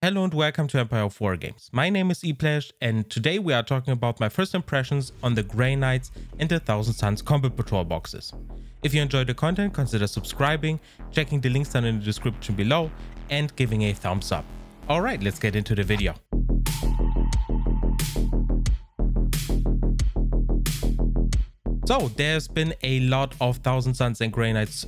Hello and welcome to Empire of Wargames. My name is ePlash and today we are talking about my first impressions on the Grey Knights and the Thousand Suns Combat Patrol boxes. If you enjoyed the content, consider subscribing, checking the links down in the description below and giving a thumbs up. Alright, let's get into the video. So there's been a lot of Thousand Suns and Grey Knights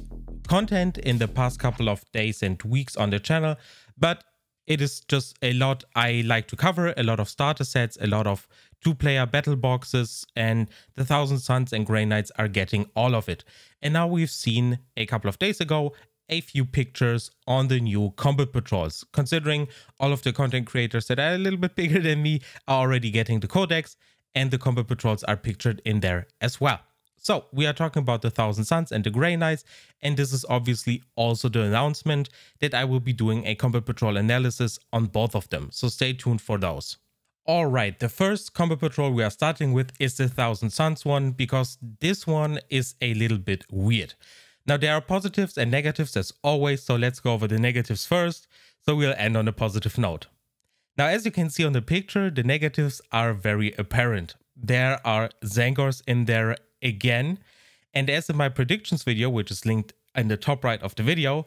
content in the past couple of days and weeks on the channel, but it is just a lot I like to cover, a lot of starter sets, a lot of two-player battle boxes, and the Thousand Suns and Grey Knights are getting all of it. And now we've seen a couple of days ago a few pictures on the new Combat Patrols, considering all of the content creators that are a little bit bigger than me are already getting the codex, and the Combat Patrols are pictured in there as well. So we are talking about the Thousand Suns and the Grey Knights, and this is obviously also the announcement that I will be doing a Combat Patrol analysis on both of them, so stay tuned for those. Alright, the first Combat Patrol we are starting with is the Thousand Suns one, because this one is a little bit weird. Now there are positives and negatives as always, so let's go over the negatives first, so we'll end on a positive note. Now as you can see on the picture, the negatives are very apparent. There are Tzaangors in there again, and as in my predictions video, which is linked in the top right of the video,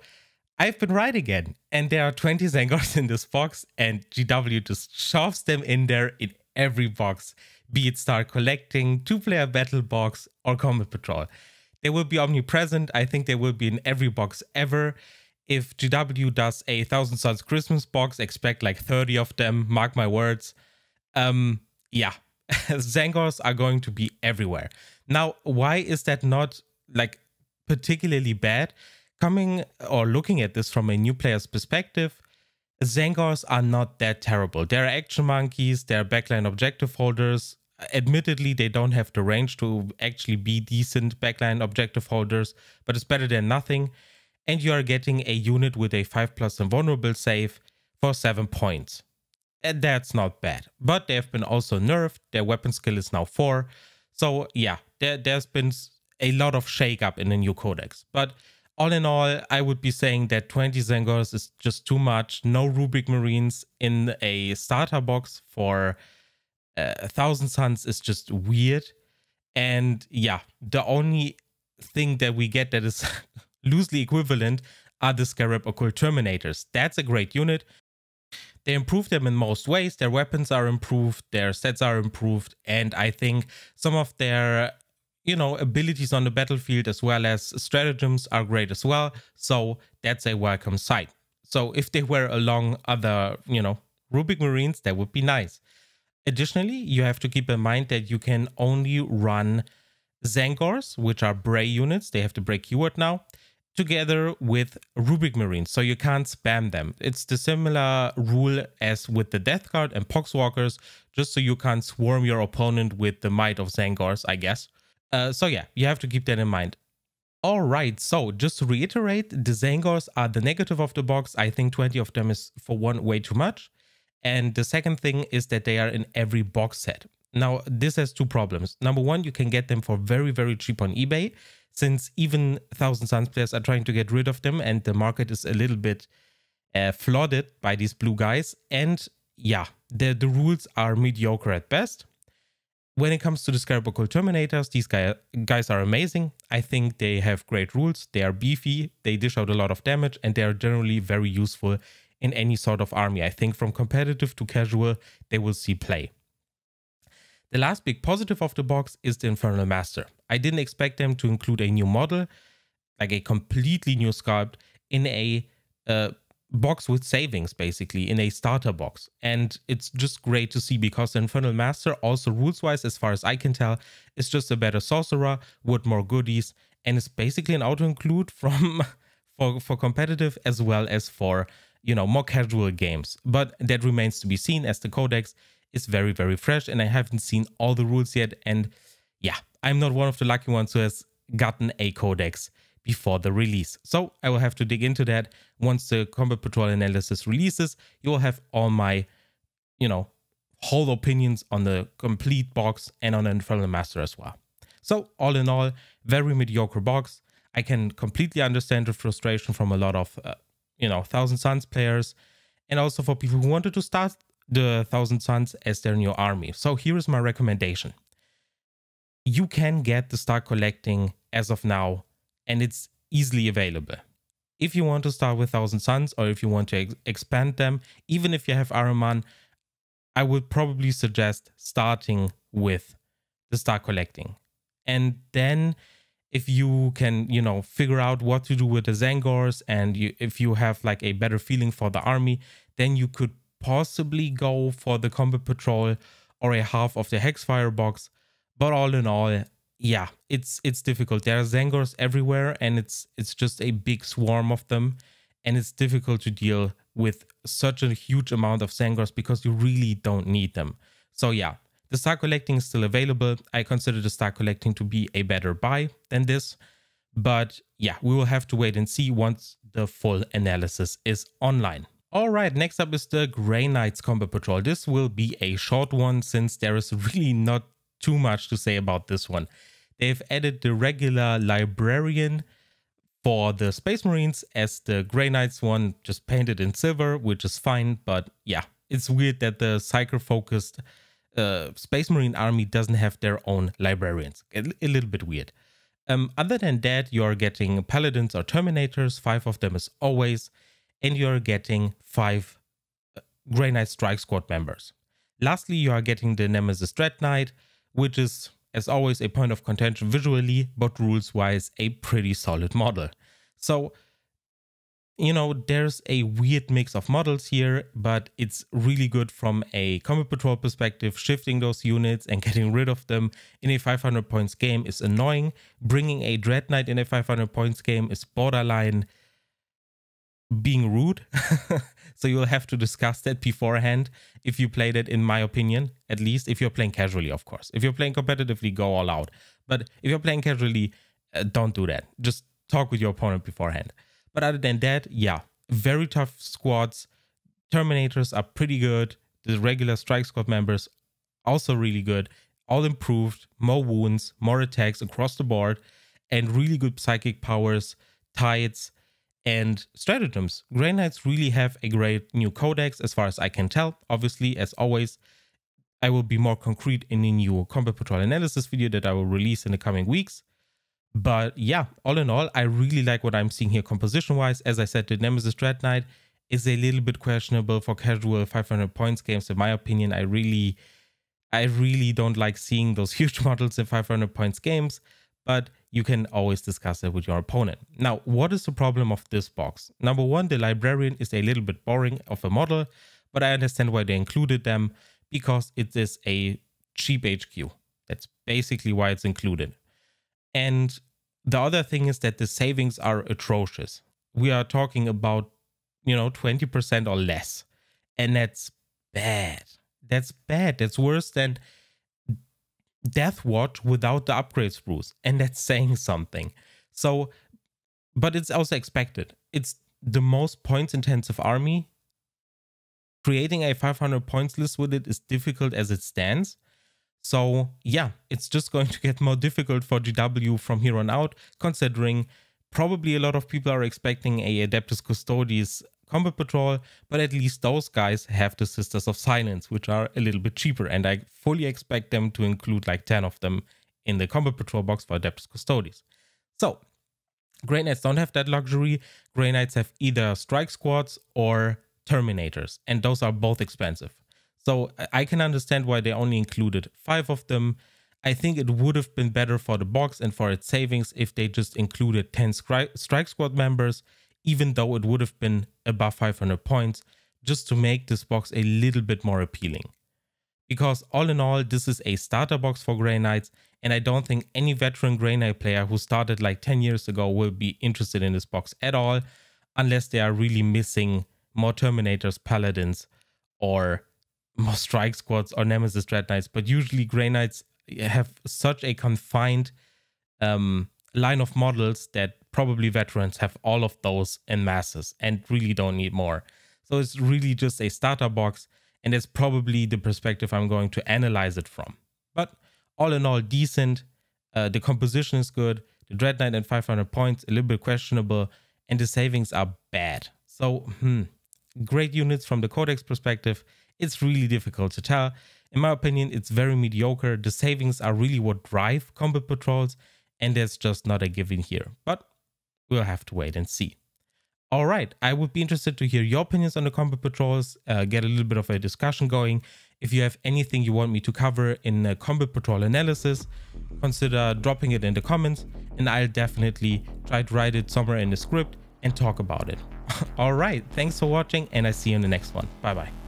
I've been right again, and there are 20 Tzaangors in this box, and GW just shoves them in there in every box, be it Start Collecting, two-player battle box, or Combat Patrol. They will be omnipresent. I think they will be in every box ever. If GW does a Thousand Suns Christmas box, expect like 30 of them, mark my words. Yeah, Tzaangors are going to be everywhere. Now, why is that not like particularly bad? Coming or looking at this from a new player's perspective, Tzaangors are not that terrible. They're action monkeys, they're backline objective holders. Admittedly, they don't have the range to actually be decent backline objective holders, but it's better than nothing. And you are getting a unit with a 5+ invulnerable save for 7 points. And that's not bad. But they have been also nerfed. Their weapon skill is now 4. So yeah, there's been a lot of shake-up in the new codex. But all in all, I would be saying that 20 Tzaangors is just too much. No Rubric Marines in a starter box for Thousand Suns is just weird. And yeah, the only thing that we get that is loosely equivalent are the Scarab Occult Terminators. That's a great unit. They improved them in most ways. Their weapons are improved, their stats are improved, and I think some of their, abilities on the battlefield as well as stratagems are great as well. So that's a welcome sight. So if they were along other, Rubric Marines, that would be nice. Additionally, you have to keep in mind that you can only run Tzaangors, which are Bray units. They have the Bray keyword now, together with Rubric Marines, so you can't spam them. It's the similar rule as with the Death Guard and Poxwalkers, just so you can't swarm your opponent with the might of Tzaangors, I guess. So yeah, you have to keep that in mind. Alright, so just to reiterate, the Tzaangors are the negative of the box. I think 20 of them is, for one, way too much. And the second thing is that they are in every box set. Now, this has two problems. Number one, you can get them for very, very cheap on eBay, since even Thousand Suns players are trying to get rid of them and the market is a little bit flooded by these blue guys. And yeah, the rules are mediocre at best. When it comes to the Scarab Occult Terminators, these guys are amazing. I think they have great rules. They are beefy, they dish out a lot of damage, and they are generally very useful in any sort of army. I think from competitive to casual, they will see play. The last big positive of the box is the Infernal Master. I didn't expect them to include a new model, like a completely new sculpt, in a box with savings, basically, in a starter box. And it's just great to see, because the Infernal Master, also rules-wise, as far as I can tell, is just a better sorcerer with more goodies, and it's basically an auto-include from for competitive as well as for, more casual games. But that remains to be seen, as the codex is very, very fresh, and I haven't seen all the rules yet. And yeah, I'm not one of the lucky ones who has gotten a codex before the release. So I will have to dig into that. Once the Combat Patrol analysis releases, you will have all my, whole opinions on the complete box and on the Infernal Master as well. So all in all, very mediocre box. I can completely understand the frustration from a lot of, Thousand Suns players. and also for people who wanted to start the Thousand Suns as their new army. So here is my recommendation. You can get the Star Collecting as of now, and it's easily available. If you want to start with Thousand Suns, or if you want to expand them, even if you have Ahriman, I would probably suggest starting with the Star Collecting. And then if you can, you know, figure out what to do with the Zangors, and if you have like a better feeling for the army, then you could possibly go for the Combat Patrol or a half of the Hexfire box. But all in all, yeah, it's difficult. There are Zangors everywhere, and it's just a big swarm of them, and it's difficult to deal with such a huge amount of Zangors because you really don't need them. So yeah, the Star Collecting is still available. I consider the Star Collecting to be a better buy than this, but yeah, we will have to wait and see once the full analysis is online. All right, next up is the Grey Knights Combat Patrol. This will be a short one since there is really not too much to say about this one. They've added the regular Librarian for the Space Marines as the Grey Knights one, just painted in silver, which is fine. But yeah, it's weird that the Psyker-focused Space Marine army doesn't have their own Librarians. A little bit weird. Other than that, you're getting Paladins or Terminators, 5 of them as always, and you're getting 5 Grey Knight Strike Squad members. Lastly, you are getting the Nemesis Dread Knight, which is, as always, a point of contention visually, but rules-wise, a pretty solid model. So, you know, there's a weird mix of models here, but it's really good from a Combat Patrol perspective. Shifting those units and getting rid of them in a 500 points game is annoying. Bringing a Dread Knight in a 500 points game is borderline being rude. So you'll have to discuss that beforehand if you played it, in my opinion, at least if you're playing casually, of course. If you're playing competitively, go all out. But if you're playing casually, don't do that. Just talk with your opponent beforehand. But other than that, yeah, very tough squads. Terminators are pretty good. The regular Strike Squad members also really good. All improved, more wounds, more attacks across the board, and really good psychic powers, tides, and stratagems. Grey Knights really have a great new codex as far as I can tell. Obviously, as always, I will be more concrete in the new Combat Patrol analysis video that I will release in the coming weeks. But yeah, all in all, I really like what I'm seeing here composition-wise. As I said, the Nemesis Dread Knight is a little bit questionable for casual 500 points games. In my opinion, I really don't like seeing those huge models in 500 points games, but you can always discuss it with your opponent. Now, what is the problem of this box? Number one, the Librarian is a little bit boring of a model, but I understand why they included them, because it is a cheap HQ. That's basically why it's included. And the other thing is that the savings are atrocious. We are talking about, you know, 20% or less. And that's bad. That's bad. That's worse than Deathwatch without the upgrade sprues, and that's saying something. So, but it's also expected. It's the most points intensive army. Creating a 500 points list with it is difficult as it stands. So yeah, it's just going to get more difficult for GW from here on out, considering probably a lot of people are expecting a Adeptus Custodes Combat Patrol, but at least those guys have the Sisters of Silence, which are a little bit cheaper, and I fully expect them to include like 10 of them in the Combat Patrol box for Adeptus Custodes. So, Grey Knights don't have that luxury. Grey Knights have either Strike Squads or Terminators, and those are both expensive. So I can understand why they only included 5 of them. I think it would have been better for the box and for its savings if they just included 10 Strike Squad members, even though it would have been above 500 points, just to make this box a little bit more appealing. Because all in all, this is a starter box for Grey Knights, and I don't think any veteran Grey Knight player who started like 10 years ago will be interested in this box at all, unless they are really missing more Terminators, Paladins, or more Strike Squads or Nemesis Dread Knights. But usually Grey Knights have such a confined line of models that probably veterans have all of those in masses and really don't need more. So it's really just a starter box, and that's probably the perspective I'm going to analyze it from. But all in all, decent. The composition is good. The Dread Knight at 500 points, a little bit questionable, and the savings are bad. So, great units from the codex perspective. It's really difficult to tell. In my opinion, it's very mediocre. The savings are really what drive combat patrols, and there's just not a given here. But we'll have to wait and see. All right, I would be interested to hear your opinions on the combat patrols, get a little bit of a discussion going. If you have anything you want me to cover in a combat patrol analysis, consider dropping it in the comments, and I'll definitely try to write it somewhere in the script and talk about it. All right, thanks for watching, and I see you in the next one. Bye bye.